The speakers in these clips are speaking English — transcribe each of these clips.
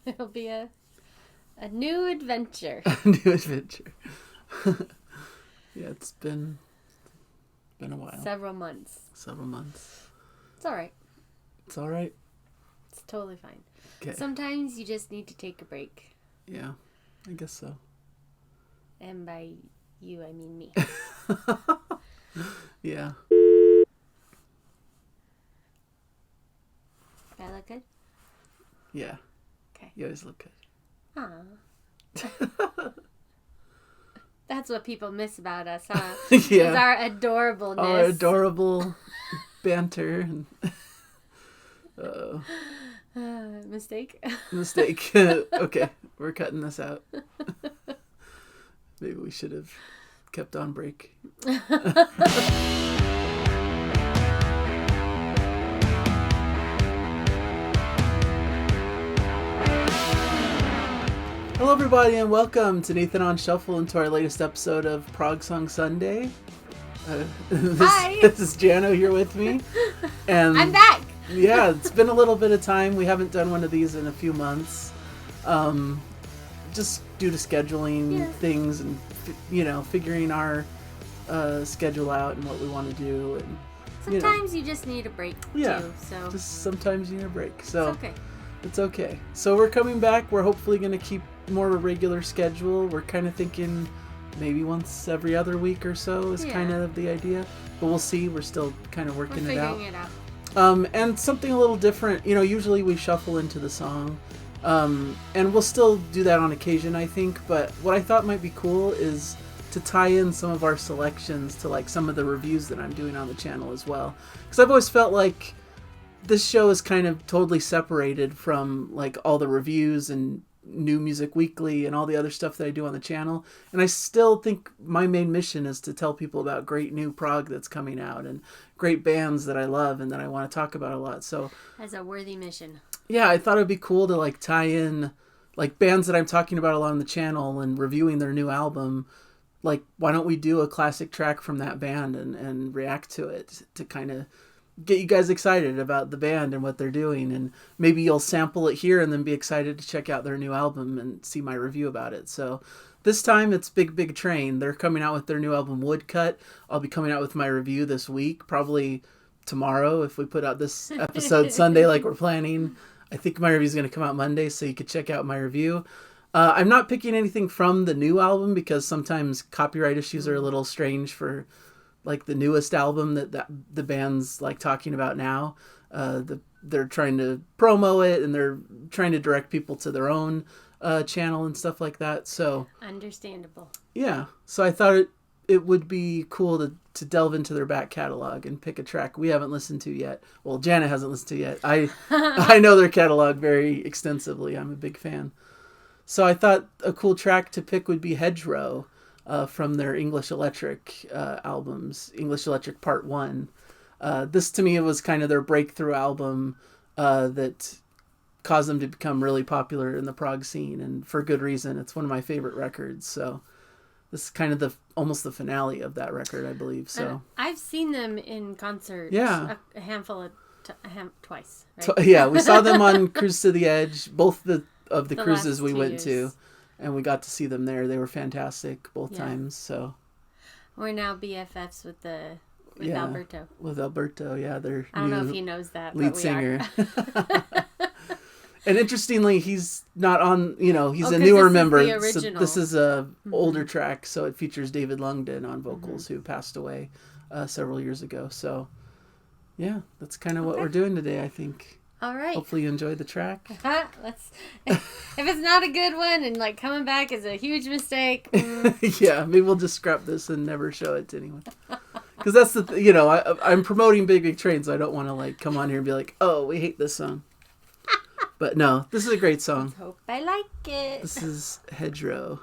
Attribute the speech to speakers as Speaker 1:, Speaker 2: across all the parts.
Speaker 1: It'll be a new adventure.
Speaker 2: A new adventure. Yeah, it's been a while.
Speaker 1: Several months.
Speaker 2: It's
Speaker 1: all right.
Speaker 2: It's all right.
Speaker 1: It's totally fine.
Speaker 2: Okay.
Speaker 1: Sometimes you just need to take a break.
Speaker 2: Yeah, I guess so.
Speaker 1: And by you, I mean me.
Speaker 2: Yeah.
Speaker 1: Do I look good?
Speaker 2: Yeah.
Speaker 1: Okay.
Speaker 2: You always look good.
Speaker 1: Aw. That's what people miss about us, huh?
Speaker 2: Yeah.
Speaker 1: It's our adorableness.
Speaker 2: Our adorable banter.
Speaker 1: Mistake?
Speaker 2: Mistake. Okay, we're cutting this out. Maybe we should have kept on break. Hello everybody and welcome to Nathan on Shuffle and to our latest episode of Prog Song Sunday.
Speaker 1: Hi!
Speaker 2: This is Jana here with me. And
Speaker 1: I'm back!
Speaker 2: Yeah, it's been a little bit of time. We haven't done one of these in a few months. Just due to scheduling things and, figuring our schedule out and what we want to do. And
Speaker 1: sometimes you just need a break, too. So
Speaker 2: just sometimes you need a break. So
Speaker 1: it's okay.
Speaker 2: It's okay. So we're coming back. We're hopefully going to keep more of a regular schedule. We're kind of thinking maybe once every other week or so is kind of the idea. But we'll see. We're still kind of working it out.
Speaker 1: Figuring it out.
Speaker 2: And something a little different. Usually we shuffle into the song. And we'll still do that on occasion, I think. But what I thought might be cool is to tie in some of our selections to like some of the reviews that I'm doing on the channel as well. Because I've always felt like this show is kind of totally separated from like all the reviews and New Music Weekly and all the other stuff that I do on the channel. And I still think my main mission is to tell people about great new prog that's coming out and great bands that I love and that I want to talk about a lot. So
Speaker 1: as a worthy mission.
Speaker 2: Yeah, I thought it'd be cool to like tie in like bands that I'm talking about a lot on the channel and reviewing their new album. Like, why don't we do a classic track from that band and react to it to kind of get you guys excited about the band and what they're doing, and maybe you'll sample it here and then be excited to check out their new album and see my review about it. So this time it's Big Train. They're coming out with their new album Woodcut. I'll be coming out with my review this week, probably tomorrow if we put out this episode Sunday like we're planning. I think my review is going to come out Monday, so you could check out my review. I'm not picking anything from the new album because sometimes copyright issues are a little strange for like the newest album that the band's like talking about now. They're trying to promo it and they're trying to direct people to their own channel and stuff like that. So
Speaker 1: understandable. Yeah.
Speaker 2: So I thought it would be cool to delve into their back catalog and pick a track we haven't listened to yet. Well, Jana hasn't listened to yet. I know their catalog very extensively. I'm a big fan. So I thought a cool track to pick would be Hedgerow. From their English Electric albums, English Electric Part 1. This to me was kind of their breakthrough album that caused them to become really popular in the prog scene, and for good reason. It's one of my favorite records, so this is kind of almost the finale of that record, I believe. So
Speaker 1: I've seen them in concert
Speaker 2: a
Speaker 1: handful of twice. Right?
Speaker 2: Yeah, we saw them on Cruise to the Edge, both of the cruises we went
Speaker 1: years.
Speaker 2: to. And we got to see them there. They were fantastic both times. So
Speaker 1: we're now BFFs with Alberto.
Speaker 2: With Alberto, yeah,
Speaker 1: I don't know if he knows that.
Speaker 2: Lead singer. And interestingly, he's not on. He's a newer member. So this is a older track, so it features David Lungden on vocals, who passed away several years ago. So yeah, that's kind of what we're doing today, I think.
Speaker 1: All right.
Speaker 2: Hopefully you enjoyed the track.
Speaker 1: If it's not a good one and like coming back is a huge mistake.
Speaker 2: Yeah, maybe we'll just scrap this and never show it to anyone. Because that's I'm promoting Big Train, so I don't want to like come on here and be like, oh, we hate this song. But no, this is a great song.
Speaker 1: Let's hope I like it.
Speaker 2: This is Hedgerow.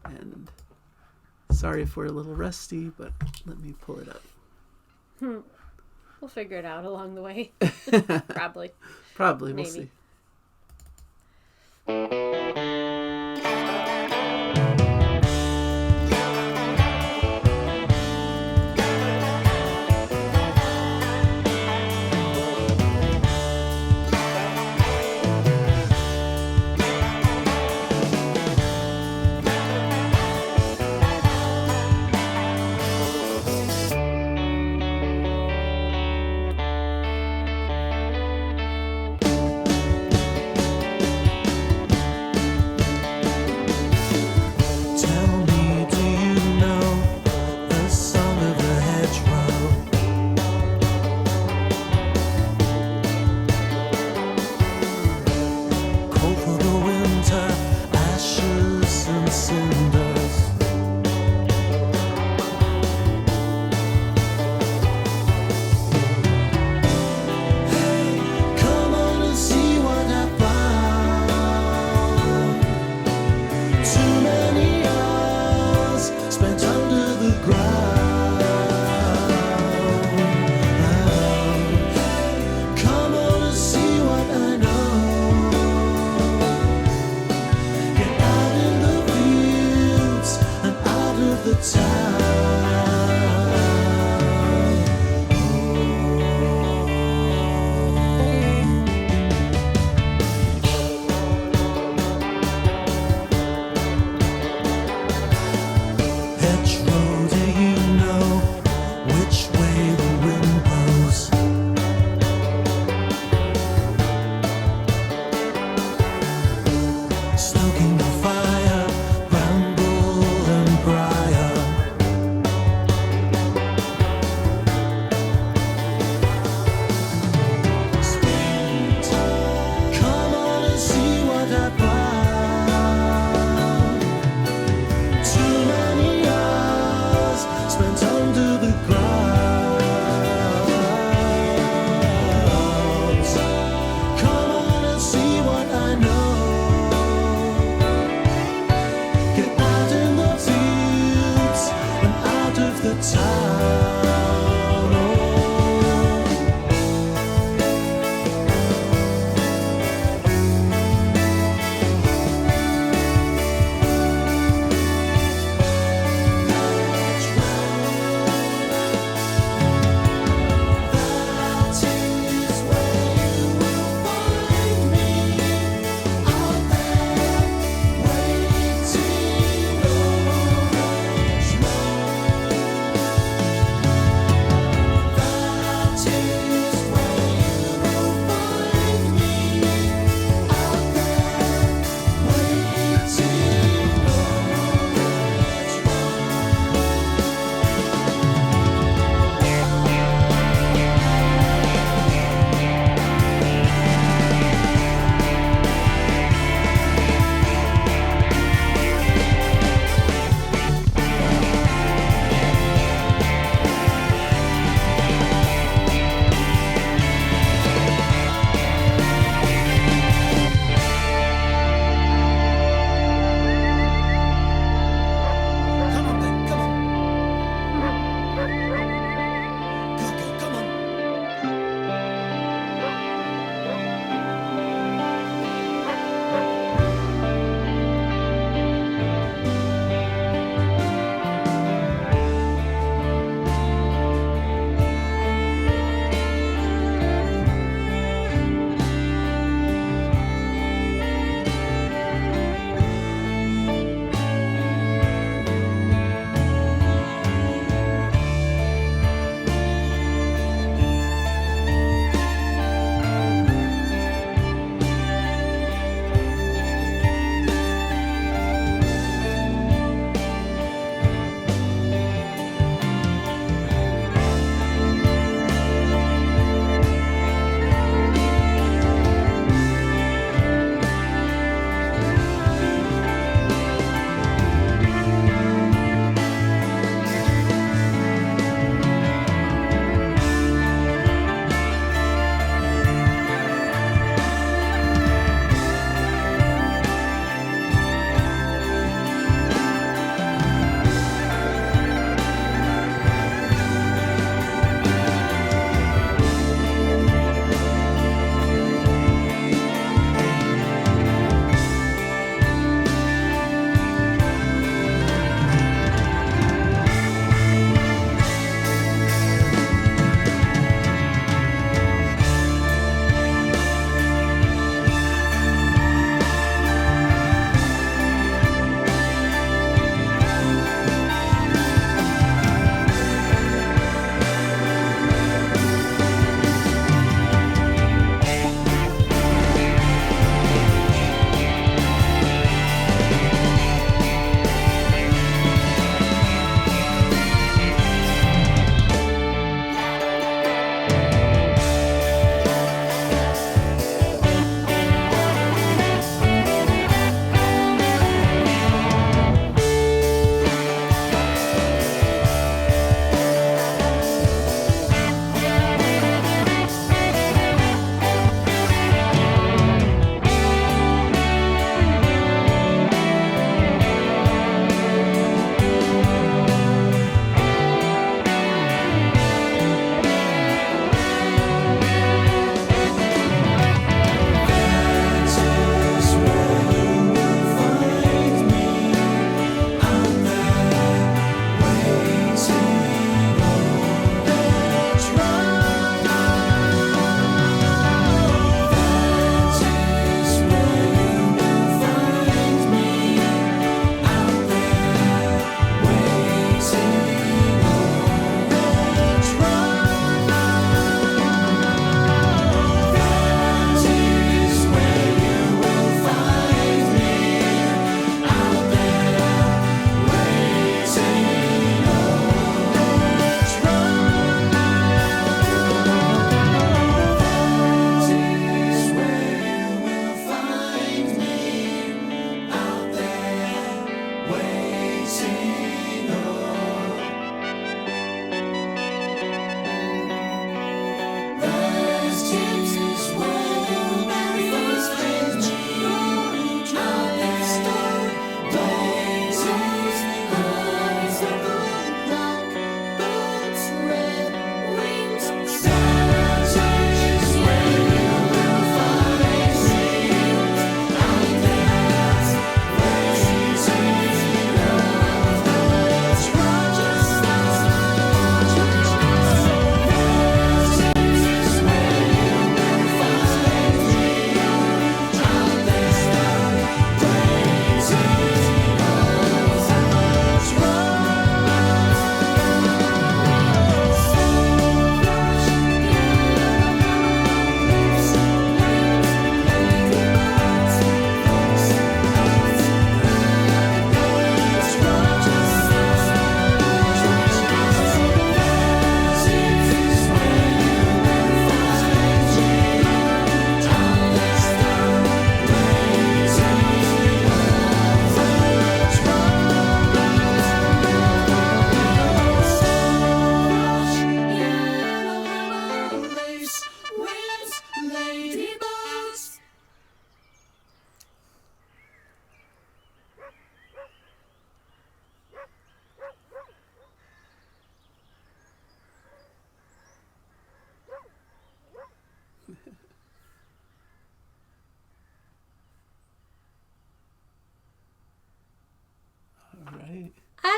Speaker 2: And sorry if we're a little rusty, but let me pull it up.
Speaker 1: We'll figure it out along the way. Probably.
Speaker 2: Probably.
Speaker 1: Maybe.
Speaker 2: We'll see.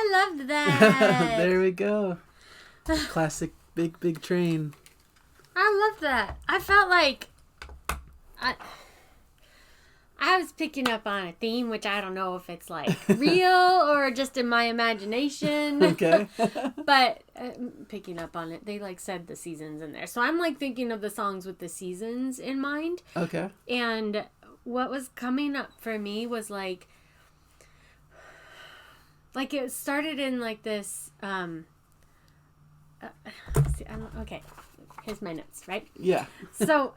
Speaker 1: I loved that.
Speaker 2: There we go. Classic big train.
Speaker 1: I love that. I felt like I was picking up on a theme, which I don't know if it's like real or just in my imagination.
Speaker 2: Okay.
Speaker 1: But picking up on it, they like said the seasons in there. So I'm like thinking of the songs with the seasons in mind.
Speaker 2: Okay.
Speaker 1: And what was coming up for me was like it started in like this, okay, here's my notes, right?
Speaker 2: Yeah.
Speaker 1: So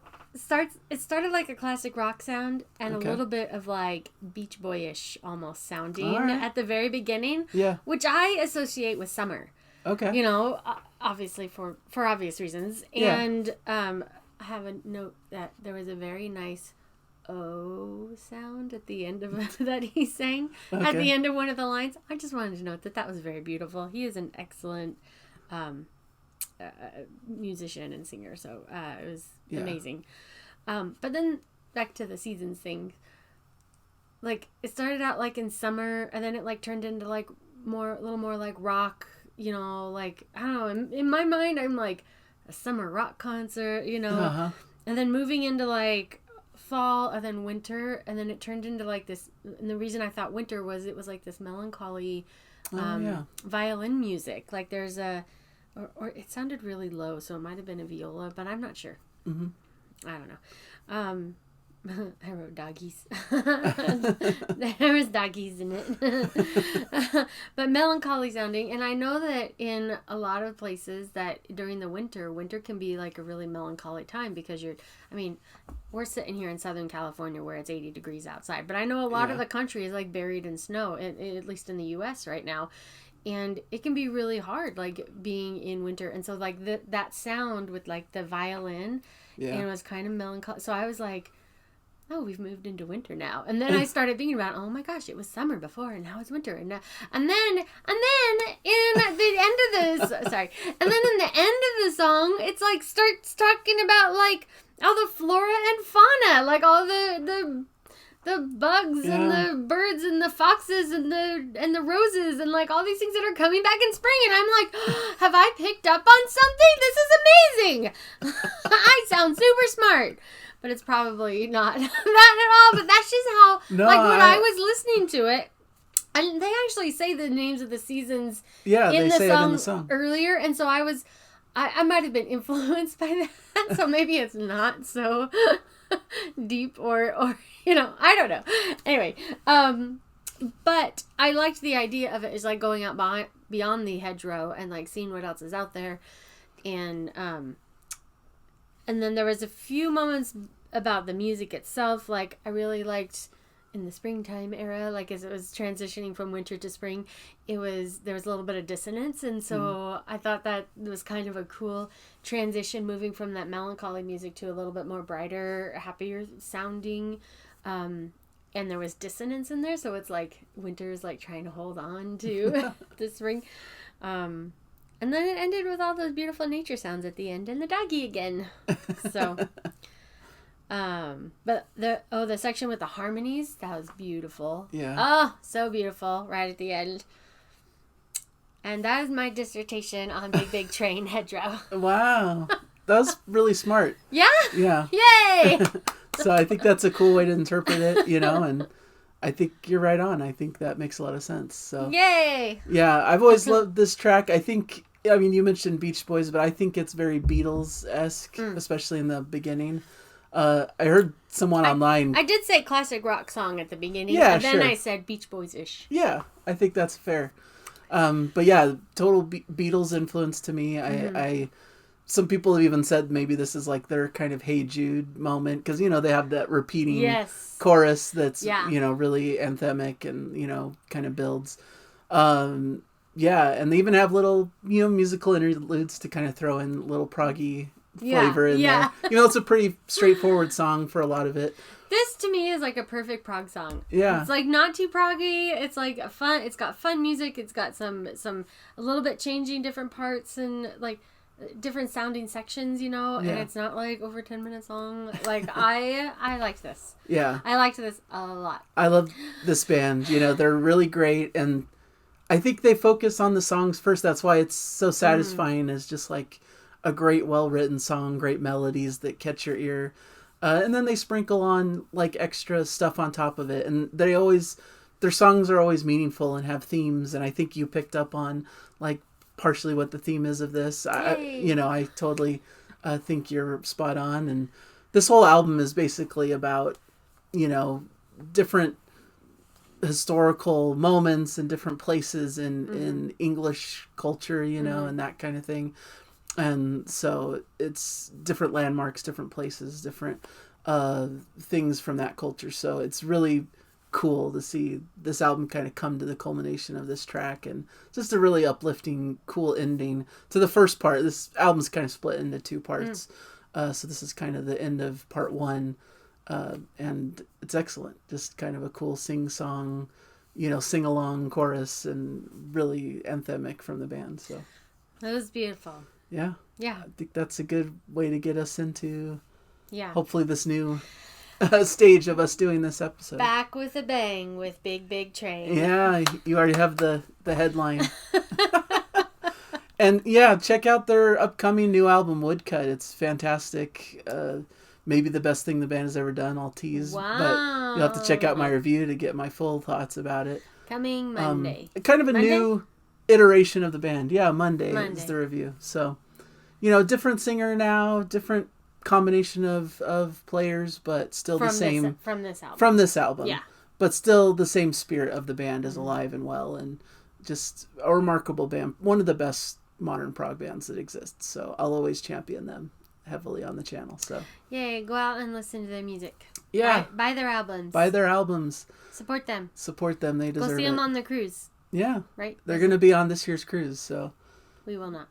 Speaker 1: it started like a classic rock sound and
Speaker 2: Okay.
Speaker 1: a little bit of like Beach Boyish almost sounding
Speaker 2: All right.
Speaker 1: at the very beginning.
Speaker 2: Yeah.
Speaker 1: Which I associate with summer.
Speaker 2: Okay.
Speaker 1: You know, obviously for obvious reasons.
Speaker 2: Yeah.
Speaker 1: And I have a note that there was a very nice oh sound at the end of that he sang at the end of one of the lines. I just wanted to note that was very beautiful. He is an excellent musician and singer, so it was amazing. But then back to the seasons thing, like it started out like in summer and then it like turned into like a little more like rock, you know, like I don't know, in my mind I'm like a summer rock concert, you know, and then moving into like fall and then winter, and then it turned into like this, and the reason I thought winter was it was like this melancholy violin music, like there's a or it sounded really low, so it might have been a viola, but I'm not sure. I don't know. I wrote doggies. There was doggies in it. But melancholy sounding. And I know that in a lot of places that during the winter can be like a really melancholy time because we're sitting here in Southern California where it's 80 degrees outside. But I know a lot of the country is like buried in snow, at least in the U.S. right now. And it can be really hard, like being in winter. And so like that sound with like the violin, and it was kind of melancholy. So I was like, oh, we've moved into winter now. And then I started thinking about, oh my gosh, it was summer before and now it's winter. And then in the end of this, sorry. And then in the end of the song, it's like starts talking about like all the flora and fauna, like all the bugs and the birds and the foxes and the roses and like all these things that are coming back in spring. And I'm like, oh, have I picked up on something? This is amazing. I sound super smart. But it's probably not that at all. But that's just how, when I was listening to it, and they actually say the names of the seasons in the song earlier. And so I might have been influenced by that. So maybe it's not so deep or you know, I don't know. Anyway, but I liked the idea of it is like going out beyond the hedgerow and like seeing what else is out there. And then there was a few moments about the music itself. Like I really liked in the springtime era, like as it was transitioning from winter to spring, there was a little bit of dissonance. And so I thought that was kind of a cool transition, moving from that melancholy music to a little bit more brighter, happier sounding. And there was dissonance in there. So it's like winter is like trying to hold on to the spring. And then it ended with all those beautiful nature sounds at the end and the doggy again. So, but the section with the harmonies, that was beautiful.
Speaker 2: Yeah.
Speaker 1: Oh, so beautiful right at the end. And that is my dissertation on Big Train Hedgerow.
Speaker 2: Wow. That was really smart.
Speaker 1: Yeah?
Speaker 2: Yeah.
Speaker 1: Yay!
Speaker 2: So I think that's a cool way to interpret it, you know, and I think you're right on. I think that makes a lot of sense. So
Speaker 1: yay!
Speaker 2: Yeah, I've always loved this track. I think, I mean, you mentioned Beach Boys, but I think it's very Beatles-esque, especially in the beginning. I heard someone online...
Speaker 1: I did say classic rock song at the beginning,
Speaker 2: yeah,
Speaker 1: and then I said Beach Boys-ish.
Speaker 2: Yeah, I think that's fair. But yeah, total Beatles influence to me. I some people have even said maybe this is like their kind of Hey Jude moment, because, you know, they have that repeating chorus that's, you know, really anthemic and, you know, kind of builds. Yeah, and they even have little, you know, musical interludes to kind of throw in little proggy flavor in there. You know, it's a pretty straightforward song for a lot of it.
Speaker 1: This to me is like a perfect prog song.
Speaker 2: Yeah.
Speaker 1: It's like not too proggy. It's like it's got fun music. It's got some a little bit changing different parts and like different sounding sections, you know, and it's not like over 10 minutes long. Like I liked this. Yeah. I liked this a lot.
Speaker 2: I love this band. You know, they're really great, and I think they focus on the songs first. That's why it's so satisfying. Is just like a great, well-written song, great melodies that catch your ear. And then they sprinkle on like extra stuff on top of it. And their songs are always meaningful and have themes. And I think you picked up on like partially what the theme is of this. I totally think you're spot on. And this whole album is basically about, different historical moments and different places in English culture, and that kind of thing. And so it's different landmarks, different places, different things from that culture. So it's really cool to see this album kind of come to the culmination of this track, and just a really uplifting, cool ending to the first part. This album's kind of split into 2 parts. So this is kind of the end of part 1. And it's excellent. Just kind of a cool sing-song, sing-along chorus, and really anthemic from the band. So
Speaker 1: that was beautiful.
Speaker 2: Yeah.
Speaker 1: Yeah.
Speaker 2: I think that's a good way to get us into, hopefully, this new stage of us doing this episode.
Speaker 1: Back with a bang with Big Big Train.
Speaker 2: Yeah, you already have the headline. And check out their upcoming new album, Woodcut. It's fantastic. Maybe the best thing the band has ever done, I'll tease.
Speaker 1: Wow.
Speaker 2: But you'll have to check out my review to get my full thoughts about it.
Speaker 1: Coming Monday.
Speaker 2: Kind of a new iteration of the band. Yeah, Monday is the review. So, different singer now, different combination of players, but still the same.
Speaker 1: From this album.
Speaker 2: From this album.
Speaker 1: Yeah.
Speaker 2: But still the same spirit of the band is alive and well, and just a remarkable band. One of the best modern prog bands that exists. So I'll always champion them heavily on the channel. So
Speaker 1: yay, go out and listen to their music.
Speaker 2: Yeah.
Speaker 1: Buy their albums.
Speaker 2: Buy their albums.
Speaker 1: Support them.
Speaker 2: They deserve it.
Speaker 1: Go see them on the cruise.
Speaker 2: Yeah.
Speaker 1: Right?
Speaker 2: They're going to be on this year's cruise, so.
Speaker 1: We will not.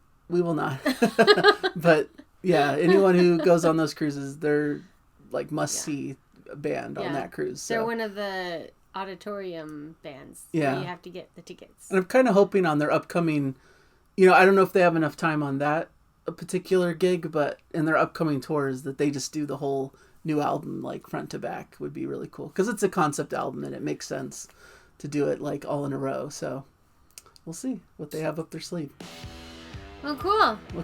Speaker 2: But, yeah, anyone who goes on those cruises, they're, like, must-see band on that cruise. So.
Speaker 1: They're one of the auditorium bands.
Speaker 2: Yeah.
Speaker 1: You have to get the tickets.
Speaker 2: And I'm kind of hoping on their upcoming, I don't know if they have enough time on that particular gig, but in their upcoming tours that they just do the whole new album like front to back would be really cool, because it's a concept album and it makes sense to do it like all in a row. So we'll see what they have up their sleeve.
Speaker 1: Well,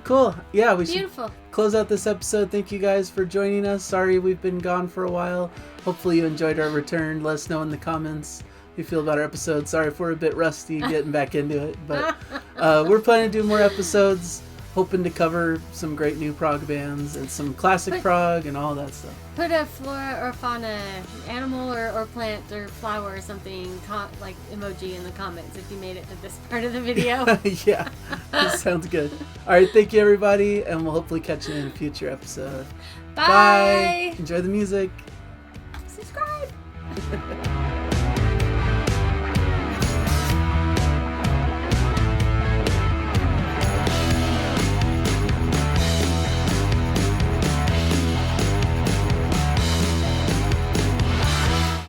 Speaker 1: cool.
Speaker 2: Yeah, we
Speaker 1: Beautiful.
Speaker 2: should close out this episode. Thank you guys for joining us. Sorry we've been gone for a while. Hopefully you enjoyed our return. Let us know in the comments how you feel about our episode. Sorry if we're a bit rusty getting back into it, but we're planning to do more episodes, hoping to cover some great new prog bands and some classic prog and all that stuff.
Speaker 1: Put a flora or fauna, animal or plant or flower or something, like emoji in the comments if you made it to this part of the video.
Speaker 2: Yeah, that sounds good. All right, thank you everybody, and we'll hopefully catch you in a future episode.
Speaker 1: Bye.
Speaker 2: Enjoy the music.
Speaker 1: Subscribe.